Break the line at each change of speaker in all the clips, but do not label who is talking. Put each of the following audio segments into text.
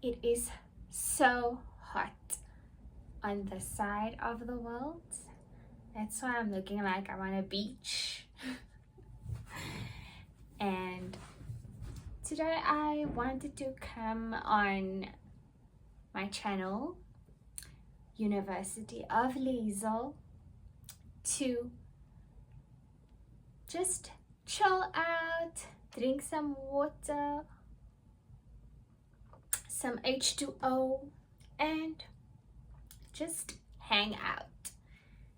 It is so hot on this side of the world. That's why I'm looking like I'm on a beach. And today I wanted to come on my channel, University of Lisle, to just chill out, drink some water, some H2O, and just hang out.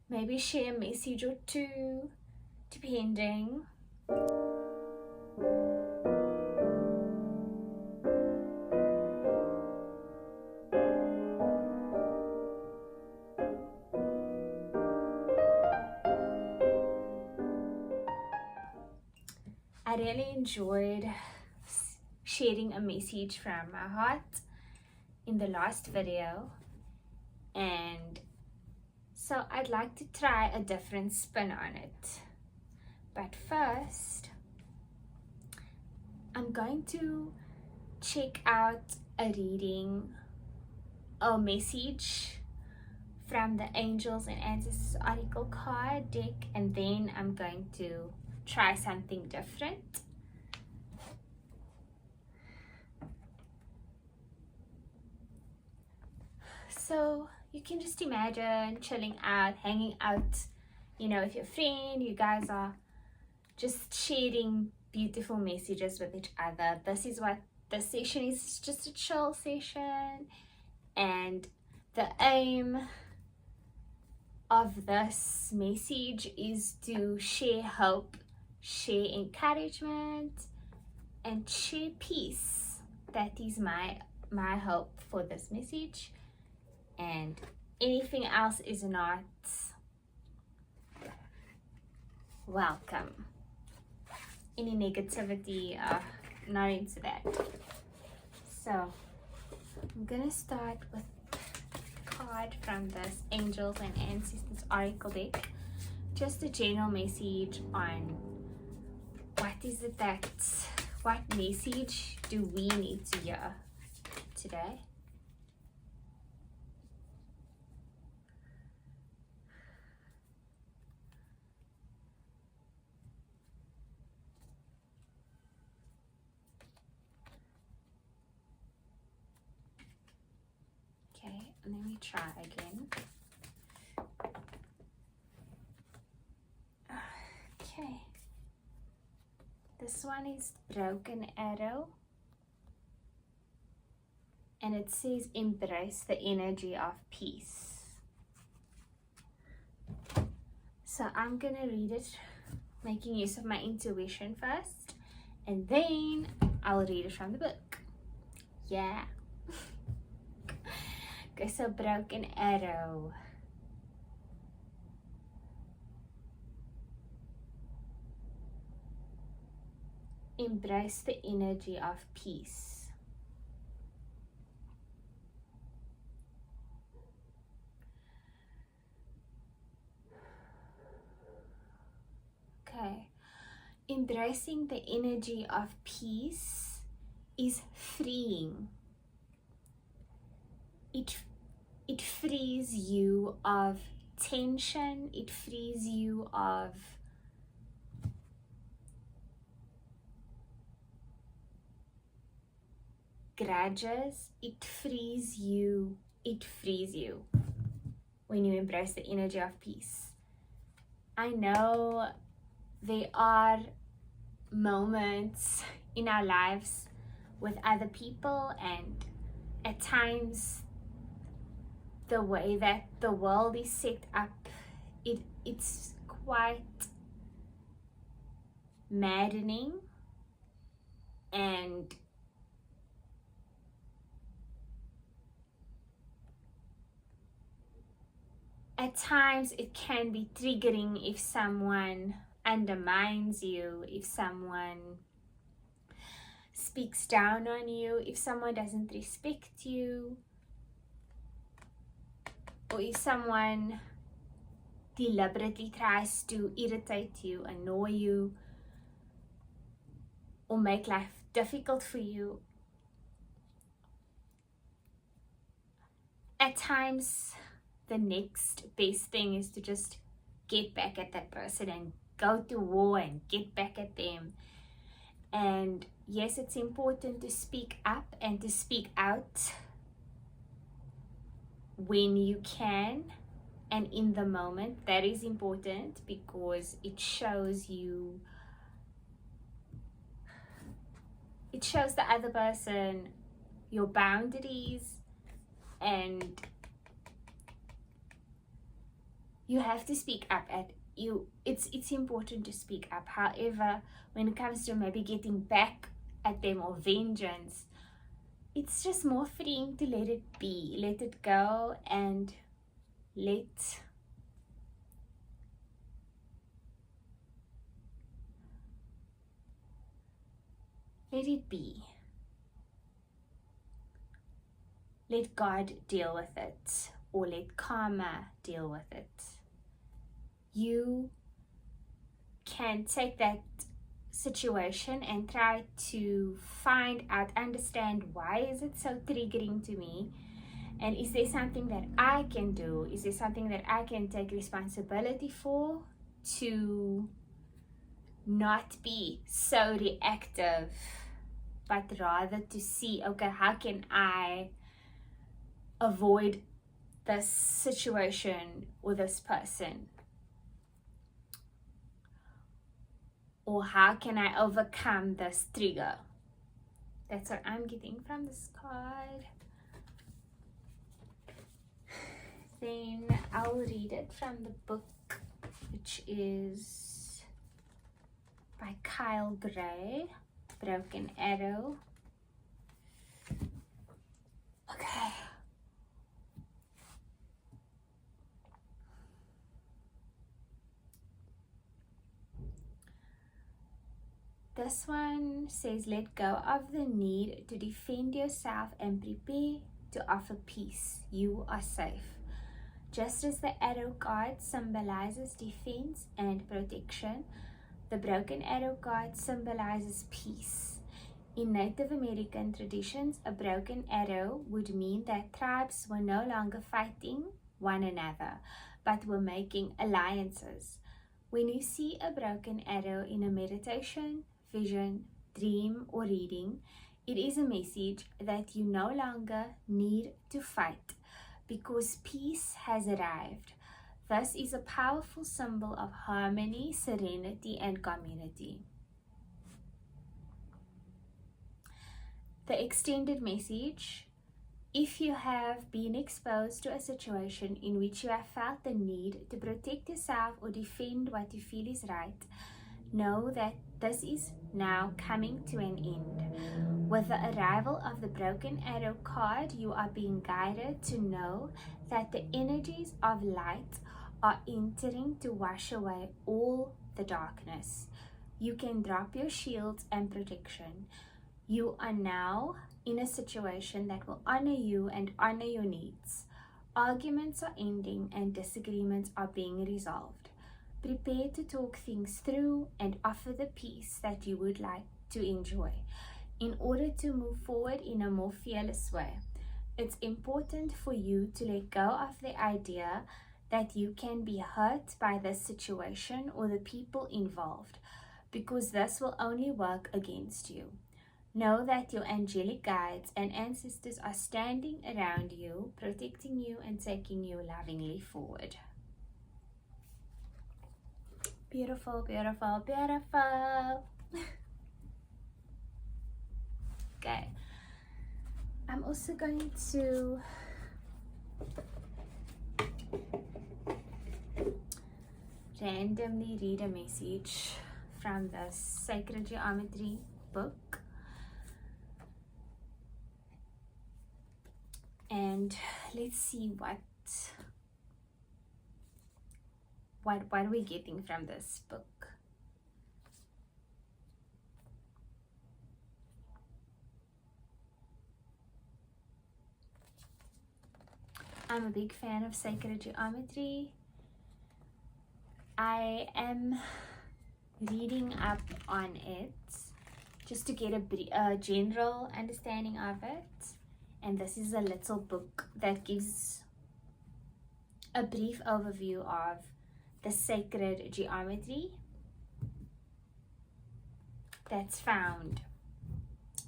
Maybe share a message or two, depending. I really enjoyed sharing a message from my heart in the last video, and so I'd like to try a different spin on it. But first, I'm going to check out a reading, a message from the Angels and Ancestors Oracle card deck, and then I'm going to try something different. So you can just imagine chilling out, hanging out, with your friend. You guys are just sharing beautiful messages with each other. This is what the session is. It's just a chill session, and the aim of this message is to share hope, share encouragement, and share peace. That is my hope for this message, and anything else is not welcome. Any negativity, not into that. So I'm gonna start with a card from this Angels and Ancestors Oracle deck. Just a general message on what message do we need to hear today? Okay, let me try again. Okay. This one is Broken Arrow, and it says embrace the energy of peace. So I'm gonna read it making use of my intuition first, and then I'll read it from the book. Yeah. Okay, so Broken Arrow. Embrace the energy of peace. Okay. Embracing the energy of peace is freeing. It frees you of tension. It frees you of grudges. It frees you when you embrace the energy of peace. I know there are moments in our lives with other people, and at times the way that the world is set up, it's quite maddening, and at times it can be triggering if someone undermines you, if someone speaks down on you, if someone doesn't respect you, or if someone deliberately tries to irritate you, annoy you, or make life difficult for you. at times the next best thing is to just get back at that person and go to war and get back at them. And yes, it's important to speak up and to speak out when you can and in the moment. That is important because it shows the other person your boundaries, and you have to speak up at you. It's important to speak up. However, when it comes to maybe getting back at them or vengeance, it's just more freeing to let it be, let it go, and let it be. Let God deal with it, or let karma deal with it. You can take that situation and try to find out, understand, why is it so triggering to me, and is there something that I can do, is there something that I can take responsibility for to not be so reactive, but rather to see, okay, how can I avoid this situation or this person, or how can I overcome this trigger? That's what I'm getting from this card. Then I'll read it from the book, which is by Kyle Gray, Broken Arrow. Okay. This one says, let go of the need to defend yourself and prepare to offer peace. You are safe. Just as the arrow card symbolizes defense and protection, the broken arrow card symbolizes peace. In Native American traditions, a broken arrow would mean that tribes were no longer fighting one another, but were making alliances. When you see a broken arrow in a meditation, vision, dream, or reading, it is a message that you no longer need to fight because peace has arrived. This is a powerful symbol of harmony, serenity, and community. The extended message: if you have been exposed to a situation in which you have felt the need to protect yourself or defend what you feel is right, know that this is now coming to an end. With the arrival of the broken arrow card, you are being guided to know that the energies of light are entering to wash away all the darkness. You can drop your shields and protection. You are now in a situation that will honor you and honor your needs. Arguments are ending and disagreements are being resolved. Prepare to talk things through and offer the peace that you would like to enjoy in order to move forward in a more fearless way. It's important for you to let go of the idea that you can be hurt by this situation or the people involved, because this will only work against you. Know that your angelic guides and ancestors are standing around you, protecting you and taking you lovingly forward. Beautiful, beautiful, beautiful. Okay. I'm also going to randomly read a message from the Sacred Geometry book. And let's see what we're getting from this book. I'm a big fan of sacred geometry. I am reading up on it just to get a general understanding of it. and this is a little book that gives a brief overview of the sacred geometry that's found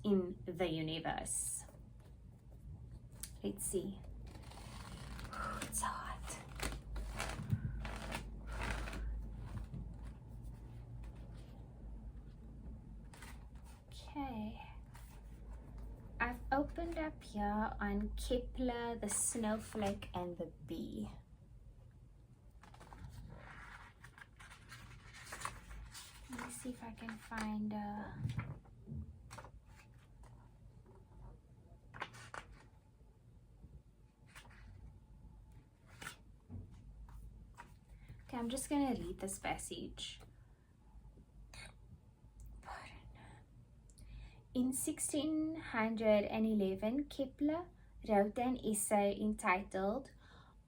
in the universe. Let's see. It's hot. Okay. I've opened up here on Kepler, the snowflake, and the bee. Let me see if I can find Okay, I'm just going to read this passage. In 1611, Kepler wrote an essay entitled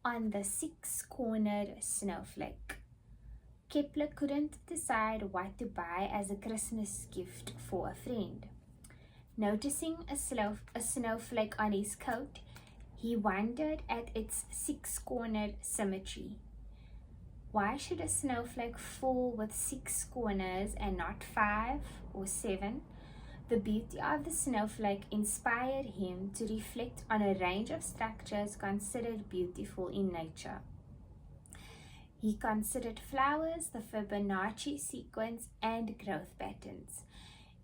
On the Six-Cornered Snowflake. Kepler couldn't decide what to buy as a Christmas gift for a friend. Noticing a snowflake on his coat, he wondered at its six-cornered symmetry. Why should a snowflake fall with 6 corners and not 5 or 7? The beauty of the snowflake inspired him to reflect on a range of structures considered beautiful in nature. He considered flowers, the Fibonacci sequence, and growth patterns.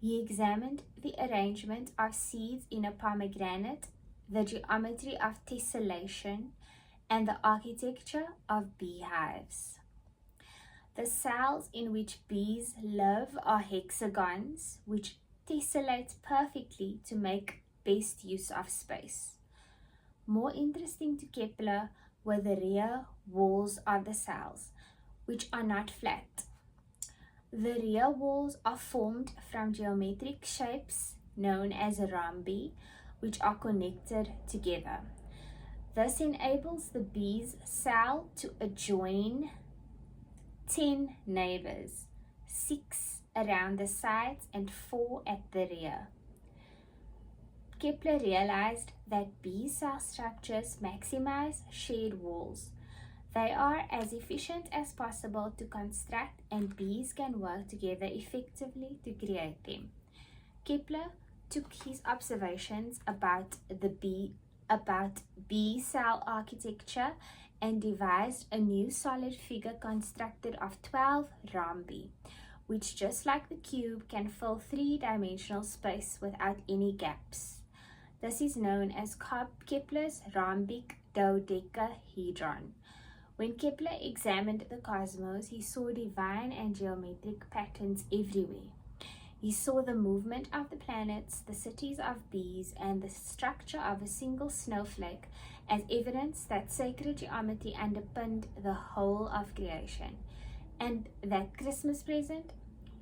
He examined the arrangement of seeds in a pomegranate, the geometry of tessellation, and the architecture of beehives. The cells in which bees live are hexagons, which tessellate perfectly to make best use of space. More interesting to Kepler were the rear walls of the cells, which are not flat. The rear walls are formed from geometric shapes known as rhombi, which are connected together. This enables the bee's cell to adjoin 10 neighbors, 6 around the sides and 4 at the rear. Kepler realized that bee cell structures maximize shared walls. They are as efficient as possible to construct, and bees can work together effectively to create them. Kepler took his observations about bee cell architecture and devised a new solid figure constructed of 12 rhombi, which, just like the cube, can fill 3-dimensional space without any gaps. This is known as Kepler's rhombic dodecahedron. When Kepler examined the cosmos, he saw divine and geometric patterns everywhere. He saw the movement of the planets, the cities of bees, and the structure of a single snowflake as evidence that sacred geometry underpinned the whole of creation. And that Christmas present,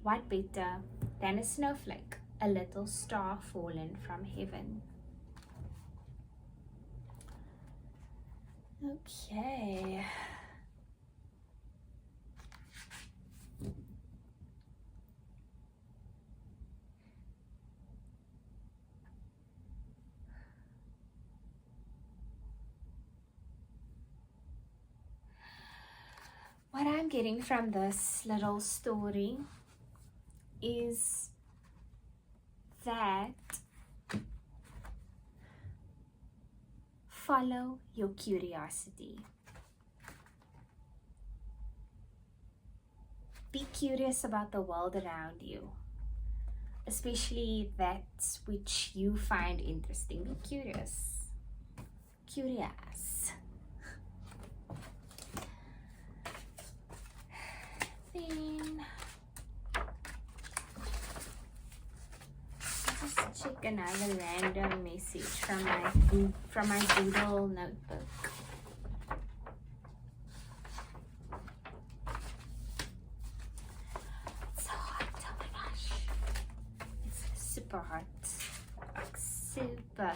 what better than a snowflake, a little star fallen from heaven? Okay. What I'm getting from this little story is that follow your curiosity. Be curious about the world around you, especially that which you find interesting. Be curious. Curious. Then let's just check another random message from my Doodle notebook. It's hot, oh my gosh. It's super hot. Like super.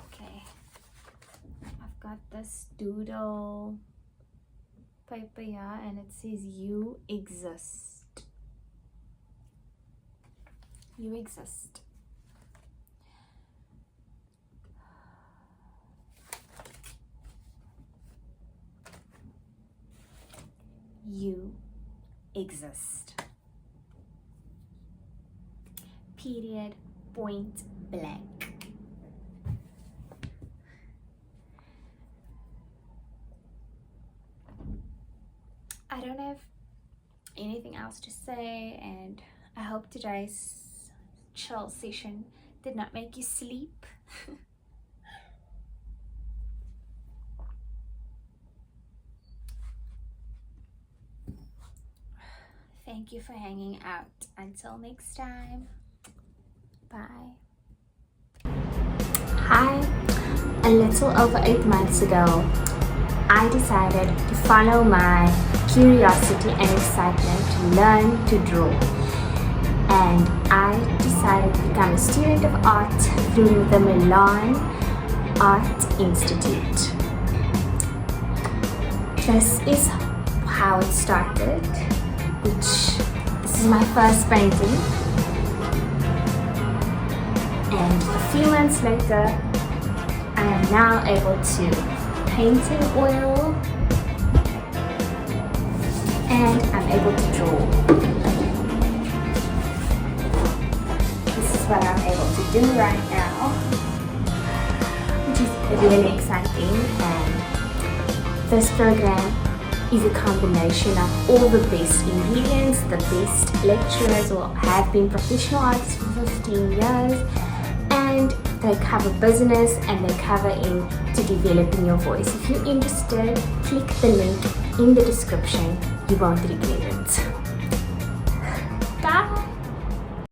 Okay. I've got this doodle paper here and it says you exist. You exist. You exist. Period. Point blank. I don't have anything else to say, and I hope today's chill session did not make you sleep. Thank you for hanging out. Until next time. Bye. Hi. A little over 8 months ago, I decided to follow my curiosity and excitement to learn to draw. And I decided to become a student of art through the Milan Art Institute. This is how it started, this is my first painting. And a few months later, I am now able to paint in oil, and I'm able to draw. This is what I'm able to do right now, which is really exciting. And this program is a combination of all the best ingredients. The best lecturers have been professional artists for 15 years, and they cover business and they cover into developing your voice. If you're interested, click the link in the description. You won't regret it.